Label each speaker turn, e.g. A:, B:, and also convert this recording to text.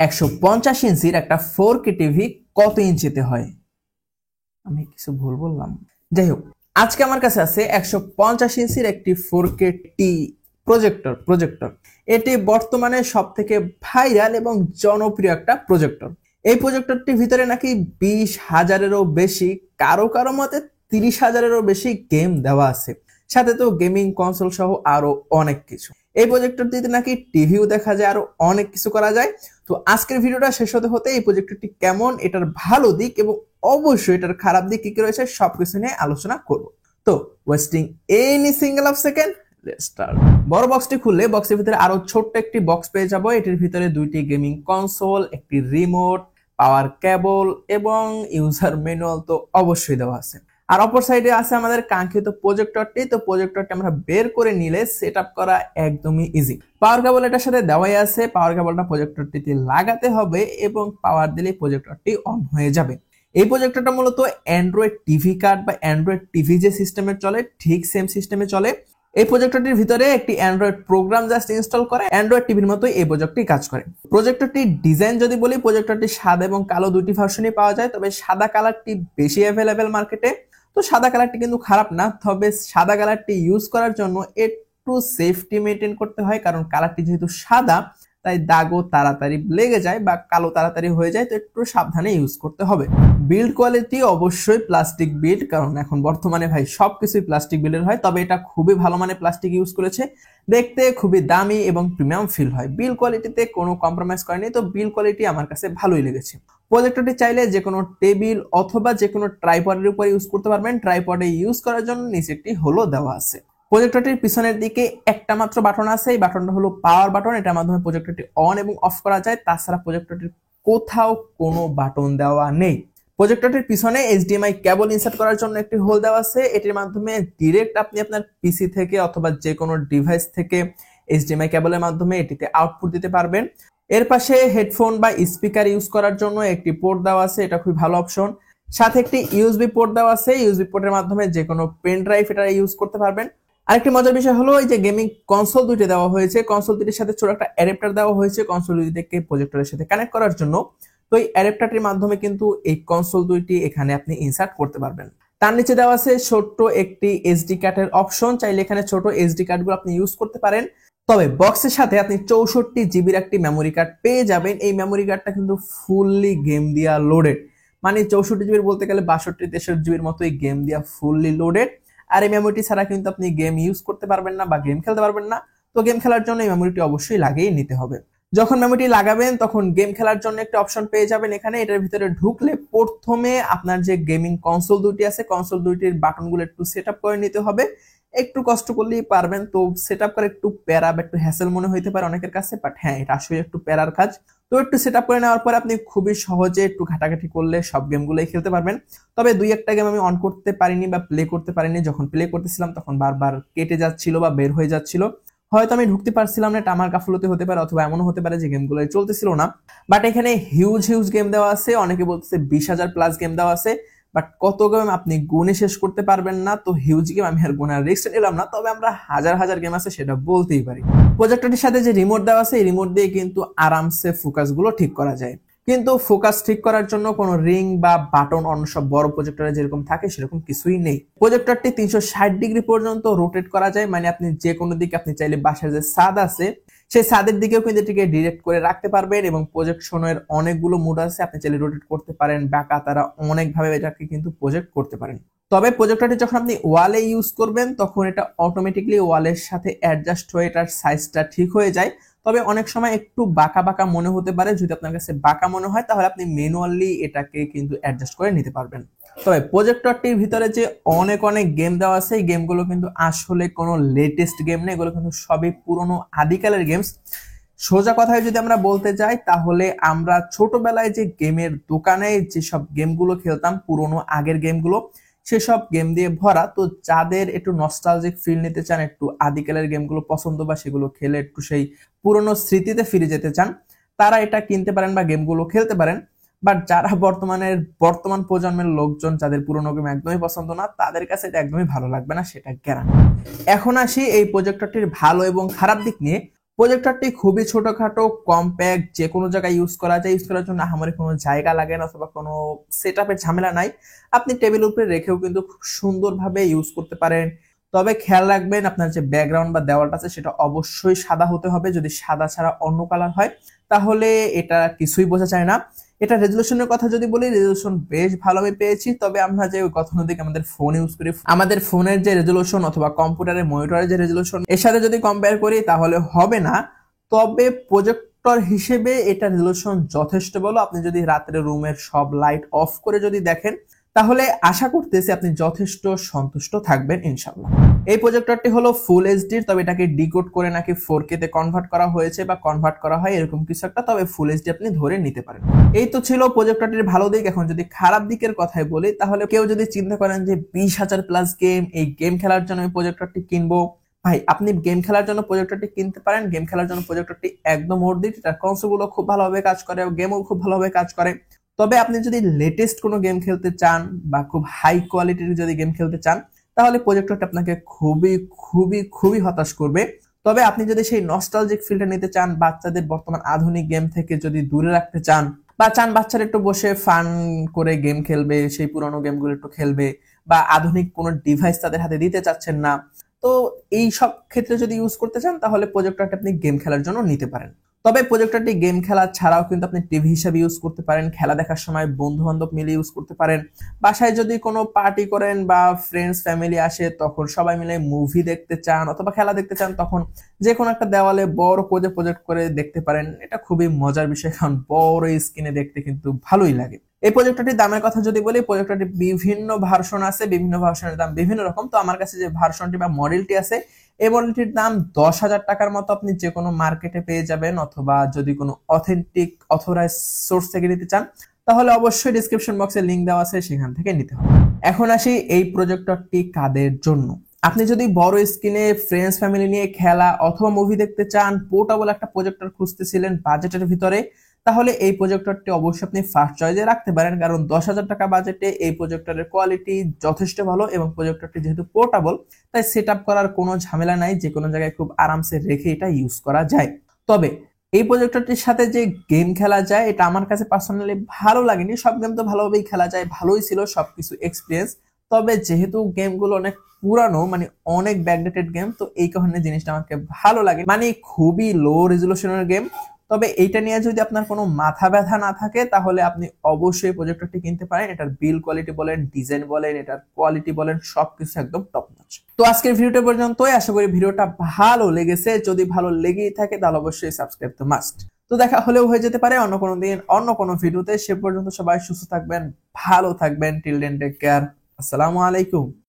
A: 150 ইঞ্চির একটা 4K TV কত ইঞ্চিতে হয়? আমি কিছু ভুল বললাম? যাই হোক, আজকে আমার কাছে আছে 150 ইঞ্চির একটি 4K টি প্রজেক্টর। এটি বর্তমানে সব থেকে ভাইরাল এবং জনপ্রিয় একটা প্রজেক্টর। এই প্রজেক্টরটির ভিতরে নাকি 20,000-এরও বেশি, কারো কারো মতে 30,000-এরও বেশি গেম দেওয়া আছে, সাথে তো গেমিং কনসোল সহ আরো অনেক কিছু। এই প্রজেক্টরটিতে নাকি টিভিও দেখা যায়, আরো অনেক কিছু করা যায়। তো আজকের ভিডিওটা শেষ হতে হতে এই প্রজেক্টরটি কেমন, এটার ভালো দিক এবং অবশ্যই এটার খারাপ দিক কি কি রয়েছে সবকিছু নিয়ে আলোচনা করব। তো wasting any single of second, let's start. বড় বক্সটি খুললে বক্সের ভিতরে আরো ছোট্ট একটি বক্স পেয়ে যাব। এটির ভিতরে দুইটি গেমিং কনসোল, একটি রিমোট, পাওয়ার কেবল এবং ইউজার ম্যানুয়াল তো অবশ্যই দেওয়া আছে। আর অপর সাইডে আছে আমাদের কাঙ্ক্ষিত প্রজেক্টরটি। তো প্রজেক্টরটি আমরা বের করে নিলে সেটআপ করা একদমই ইজি। পাওয়ার কেবল এটার সাথে দেওয়াই আছে। পাওয়ার কেবলটা প্রজেক্টরটিতে লাগাতে হবে এবং পাওয়ার দিলে প্রজেক্টরটি অন হয়ে যাবে। এই প্রজেক্টরটা মূলত অ্যান্ড্রয়েড টিভি কার্ড বা অ্যান্ড্রয়েড টিভি যে সিস্টেমে চলে ঠিক সেম সিস্টেমে চলে। এই প্রজেক্টরটির ভিতরে একটি অ্যান্ড্রয়েড প্রোগ্রাম জাস্ট ইনস্টল করে অ্যান্ড্রয়েড টিভির মতোই এই প্রজেক্টরটি কাজ করে। প্রজেক্টরটির ডিজাইন যদি বলি, প্রজেক্টরটি সাদা এবং কালো দুটি ভার্সনই পাওয়া যায়, তবে সাদা কালারটি বেশি অ্যাভেলেবেল মার্কেটে। তো সাদা কালারটি কিন্তু খারাপ না, তবে সাদা কালারটি ইউজ করার জন্য একটু সেফটি মেনটেন করতে হয়, কারণ কালারটি যেহেতু সাদা তাই দাগও তাড়াতাড়ি লেগে যায় বা কালো তাড়াতাড়ি হয়ে যায়, তো একটু সাবধানে ইউজ করতে হবে। বিল্ড কোয়ালিটি অবশ্যই প্লাস্টিক বিল্ড, কারণ এখন বর্তমানে ভাই সবকিছুই প্লাস্টিক বিল্ডের হয়, তবে এটা খুবই ভালো মানের প্লাস্টিক ইউজ করেছে, দেখতে খুবই দামি এবং প্রিমিয়াম ফিল হয়। বিল্ড কোয়ালিটিতে কোনো কম্প্রোমাইজ করেনি, তো বিল্ড কোয়ালিটি আমার কাছে ভালোই লেগেছে। প্রজেক্টরটি চাইলে যে কোনো টেবিল অথবা যে কোনো ট্রাইপডের উপর ইউজ করতে পারবেন। ট্রাইপডে ইউজ করার জন্য নিচে একটি হোলও দেওয়া আছে। প্রজেক্টরটির পিছনের দিকে একটা মাত্র বাটন আছে, এই বাটনটা হলো পাওয়ার বাটন। এটার মাধ্যমে প্রজেক্টরটি অন এবং অফ করা যায়। তাছাড়া প্রজেক্টরটির কোথাও কোনো বাটন দেওয়া নেই। প্রজেক্টরটির পিছনে এইচডিএমআই কেবল ইনসার্ট করার জন্য একটি হোল দেওয়া আছে। এটির মাধ্যমে ডিরেক্ট আপনি আপনার পিসি থেকে অথবা যে কোনো ডিভাইস থেকে এইচডিএমআই কেবলের মাধ্যমে এটিতে আউটপুট দিতে পারবেন। এর পাশে হেডফোন বা স্পিকার ইউজ করার জন্য একটি পোর্ট দেওয়া আছে, এটা খুবই ভালো অপশন। সাথে একটি ইউএসবি পোর্ট দেওয়া আছে, ইউএসবি পোর্টের মাধ্যমে যে কোনো পেন ড্রাইভ এটা ইউজ করতে পারবেন। আরেকটি মজার বিষয় হলো এই যে গেমিং কনসোল দুইটি দেওয়া হয়েছে, কনসোল দুটির সাথে ছোট একটা অ্যাডাপ্টার দেওয়া হয়েছে কনসোল দুটিকে প্রজেক্টরের সাথে কানেক্ট করার জন্য। তো এই অ্যাডাপ্টারটির মাধ্যমে কিন্তু এই কনসোল দুইটি এখানে আপনি ইনসার্ট করতে পারবেন। তার নিচে দেওয়া আছে ছোট্ট একটি এসডি কার্ডের অপশন, চাইলে এখানে ছোট এসডি কার্ডগুলো আপনি ইউজ করতে পারেন। তবে বক্সের সাথে আপনি 64 জিবির একটি মেমোরি কার্ড পেয়ে যাবেন। এই মেমোরি কার্ডটা কিন্তু ফুললি গেম দিয়া লোডেড, মানে 64 জিবির বলতে গেলে 62-63 জিবির মতোই গেম দিয়া ফুললি লোডেড। আর এই মেমোরিটি ছাড়া কিন্তু আপনি গেম ইউজ করতে পারবেন না বা গেম খেলতে পারবেন না। তো গেম খেলার জন্য এই মেমোরিটি অবশ্যই লাগিয়ে নিতে হবে। যখন মেমোরিটি লাগাবেন তখন গেম খেলার জন্য একটা অপশন পেয়ে যাবেন এখানে। এটার ভিতরে ঢুকলে প্রথমে আপনার যে গেমিং কনসোল দুটি আছে, কনসোল দুইটির বাটনগুলো একটু সেট আপ করে নিতে হবে। একটু কষ্ট করলেই পারবেন। তো সেট আপ করে একটু প্যারা বা একটু হ্যাসেল মনে হইতে পারে অনেকের কাছে, বাট হ্যাঁ এটা আসলে একটু প্যারার কাজ। তো একটু সেট আপ করে নেওয়ার পর আপনি খুবই সহজে একটু ঘাটাঘাটি করলে সব গেমগুলোই খেলতে পারবেন। তবে দুই একটা গেম আমি অন করতে পারিনি বা প্লে করতে পারিনি, যখন প্লে করতেছিলাম তখন বারবার কেটে যাচ্ছিল বা বের হয়ে যাচ্ছিল। হয়তো আমি ঢুকতে পারছিলাম না, এটা আমার গাফলতি হতে পারে, অথবা এমনও হতে পারে যে গেমগুলো চলতেছিল না। বাট এখানে হিউজ হিউজ গেম দেওয়া আছে, অনেকে বলতেছে 20,000 প্লাস গেম দেওয়া আছে, বাট কত গেম আপনি গুণে শেষ করতে পারবেন না। তো হিউজ গেম আমি আর গুণার রিস্ক নিলাম না, তবে আমরা হাজার হাজার গেম আছে সেটা বলতেই পারি। প্রজেক্টরটির সাথে যে রিমোট দেওয়া আছে, এই রিমোট দিয়ে কিন্তু আরামসে ফোকাস গুলো ঠিক করা যায়। কিন্তু ফোকাস ঠিক করার জন্য কোনো রিং বা বাটন অন্য সব বড় প্রজেক্টরে যেরকম থাকে সেরকম কিছুই নেই। প্রজেক্টরটি 360 ডিগ্রি পর্যন্ত রোটেট করা যায়, মানে আপনি যে কোনো দিকে আপনি চাইলে বাসার যে ছাদ আছে সেই ছাদের দিকেও কিন্তু এটিকে ডিরেক্ট করে রাখতে পারবেন। এবং প্রজেকশনের অনেকগুলো মোড আছে, আপনি চাইলে রোটেট করতে পারেন, বাঁকা তারা অনেকভাবে এটাকে কিন্তু প্রজেক্ট করতে পারেন। তবে প্রজেক্টরটি যখন আপনি ওয়ালে ইউজ করবেন তখন এটা অটোমেটিকলি ওয়ালের সাথে অ্যাডজাস্ট হয়ে এটার সাইজটা ঠিক হয়ে যায়। তবে অনেক সময় একটু বাঁকা বাঁকা মনে হতে পারে, যদি আপনার কাছে বাঁকা মনে হয় তাহলে আপনি ম্যানুয়ালি এটাকে কিন্তু অ্যাডজাস্ট করে নিতে পারবেন। তবে প্রজেক্টরটির ভিতরে যে অনেক অনেক গেম দেওয়া আছে, এই গেমগুলো কিন্তু আসলে কোনো লেটেস্ট গেম নেই, এগুলো কিন্তু সবই পুরনো আদিকালের গেমস। সোজা কথায় যদি আমরা বলতে যাই তাহলে আমরা ছোটবেলায় যে গেমের দোকানে যেসব গেমগুলো খেলতাম, পুরনো আগের গেমগুলো, সেসব গেম দিয়ে ভরা। তো যাদের একটু নস্টালজিক ফিল নিতে চান, একটু আদিকালের গেমগুলো পছন্দ বা সেগুলো খেলে একটু সেই পুরনো স্মৃতিতে ফিরে যেতে চান, তারা এটা কিনতে পারেন বা গেমগুলো খেলতে পারেন। বাট যারা বর্তমান প্রজন্মের লোকজন যাদের পুরনো গেম একদমই পছন্দ না, তাদের কাছে এটা একদমই ভালো লাগবে না, সেটা গ্যারান্টি। এখন আসি এই প্রজেক্টরটির ভালো এবং খারাপ দিক নিয়ে। প্রজেক্টরটি খুবই ছোটখাটো, কম্প্যাক্ট, যে কোনো জায়গায় ইউজ করা যায়। ইউজ করার জন্য আহামরি কোনো জায়গা লাগে না অথবা কোনো সেটআপের ঝামেলা নাই। আপনি টেবিলের উপরে রেখেও কিন্তু খুব সুন্দরভাবে ইউজ করতে পারেন। তবে খেয়াল রাখবেন আপনার যে ব্যাকগ্রাউন্ড বা দেওয়ালটা আছে সেটা অবশ্যই সাদা হতে হবে। যদি সাদা ছাড়া অন্য কালার হয় তাহলে এটা কিছুই বোঝা যায় না। এটা রেজলিউশনের কথা যদি বলি, রেজলিউশন বেশ ভালোভাবে পেয়েছি। তবে আমরা যে গতানুগতিক আমাদের ফোন ইউজ করি, আমাদের ফোনের যে রেজলিউশন অথবা কম্পিউটারের মনিটরের যে রেজলিউশন, এর সাথে যদি কম্পেয়ার করি তাহলে হবে না। তবে প্রজেক্টর হিসেবে এটা রেজলিউশন যথেষ্ট ভালো। আপনি যদি রাত্রে রুমের সব লাইট অফ করে যদি দেখেন তাহলে আশা করতেছি আপনি যথেষ্ট সন্তুষ্ট থাকবেন ইনশাআল্লাহ। এই প্রজেক্টরটি হলো ফুল এইচডি, তবে এটাকে ডিকোড করে নাকি 4K তে কনভার্ট করা হয়েছে বা কনভার্ট করা হয় এরকম কিছু একটা, তবে ফুল এইচডি আপনি ধরে নিতে পারেন। এই তো ছিল প্রজেক্টরটির ভালো দিক। এখন যদি খারাপ দিকের কথাই বলি তাহলে কেউ যদি চিন্তা করেন যে 20,000 প্লাস গেম, এই গেম খেলার জন্য আমি প্রজেক্টরটি কিনবো, ভাই আপনি গেম খেলার জন্য প্রজেক্টরটি কিনতে পারেন। গেম খেলার জন্য প্রজেক্টরটি একদম ওর্থ ইট। এটার কনসোলগুলো খুব ভালোভাবে কাজ করে, গেমও খুব ভালোভাবে কাজ করে। তবে আপনি যদি লেটেস্ট কোনো গেম খেলতে চান বা খুব হাই কোয়ালিটির যদি গেম খেলতে চান তাহলে প্রজেক্টরটা আপনাকে খুবই খুবই খুবই হতাশ করবে। তবে আপনি যদি সেই নস্টালজিক ফিলটা নিতে চান, বাচ্চাদের বর্তমান আধুনিক গেম থেকে যদি দূরে রাখতে চান, বা চান বাচ্চারা একটু বসে ফান করে গেম খেলবে, সেই পুরোনো গেমগুলো একটু খেলবে, বা আধুনিক কোনো ডিভাইস তাদের হাতে দিতে চাচ্ছেন না, তো এই সব ক্ষেত্রে যদি ইউজ করতে চান তাহলে প্রজেক্টরটা আপনি গেম খেলার জন্য নিতে পারেন। তবে প্রজেক্টরটি গেম খেলা ছাড়াও কিন্তু আপনি টিভি হিসাবে ইউজ করতে পারেন। খেলা দেখার সময় বন্ধু বান্ধব মিলে ইউজ করতে পারেন। বাসায় যদি কোনো পার্টি করেন বা ফ্রেন্ডস ফ্যামিলি আসে তখন সবাই মিলে মুভি দেখতে চান অথবা খেলা দেখতে চান, তখন যে কোনো একটা দেওয়ালে বড় করে প্রজেক্ট করে দেখতে পারেন। এটা খুবই মজার বিষয়, কারণ বড় স্ক্রিনে দেখতে কিন্তু ভালোই লাগে। এই প্রজেক্টরটির দামের কথা যদি বলি, প্রজেক্টরটি বিভিন্ন ভার্সন আছে, বিভিন্ন ভার্সনের দাম বিভিন্ন রকম। তো আমার কাছে যে ভার্সনটি বা মডেলটি আছে এই মডেলটির দাম 10,000 টাকার মতো আপনি যে কোনো মার্কেটে পেয়ে যাবেন, অথবা যদি কোনো অথেন্টিক অথরাইজ সোর্স থেকে নিতে চান তাহলে অবশ্যই ডিসক্রিপশন বক্সে লিংক দেওয়া আছে, সেখান থেকে নিতে হবে। এখন আসি এই প্রজেক্টরটি কাদের জন্য। আপনি যদি বড় স্ক্রিনে ফ্রেন্ডস ফ্যামিলি নিয়ে খেলা অথবা মুভি দেখতে চান, পোর্টেবল একটা প্রজেক্টর খুঁজতেছিলেন বাজেটের ভিতরে, তাহলে এই প্রজেক্টরটি অবশ্যই আপনি ফার্স্ট চয়েসে রাখতে পারেন। কারণ 10,000 টাকা বাজেটে এই প্রজেক্টরের কোয়ালিটি যথেষ্ট ভালো এবং প্রজেক্টরটি যেহেতু পোর্টেবল তাই সেট আপ করার কোনো ঝামেলা নাই, যে কোনো জায়গায় খুব আরামসে রেখে এটা ইউজ করা যায়। তবে এই প্রজেক্টরটির সাথে যে গেম খেলা যায় এটা আমার কাছে পার্সোনালি ভালো লাগেনি। সব গেম তো ভালোভাবেই খেলা যায়, ভালোই ছিল সবকিছু এক্সপিরিয়েন্স। তবে যেহেতু গেমগুলো অনেক পুরানো, মানে অনেক ব্যাকডেটেড গেম, তো এই কারণে জিনিসটা আমাকে ভালো লাগে, মানে খুবই লো রেজলিউশনের গেম। তবে এইটা নিয়ে যদি আপনার কোনো মাথা ব্যথা না থাকে তাহলে আপনি অবশ্যই প্রজেক্টরটি কিনতে পারেন। এটার বিল কোয়ালিটি বলেন, ডিজাইন বলেন, এটার কোয়ালিটি বলেন, সবকিছু একদম টপ নচ। তো আজকের ভিডিওটা পর্যন্তই। আশা করি ভিডিওটা ভালো লেগেছে। যদি ভালো লেগেই থাকে তাহলে অবশ্যই সাবস্ক্রাইব তো মাস্ট। তো দেখা হলেও হয়ে যেতে পারে অন্য কোনো দিন অন্য কোনো ভিডিওতে। সে পর্যন্ত সবাই সুস্থ থাকবেন, ভালো থাকবেন। Till then take care. আসসালামু আলাইকুম।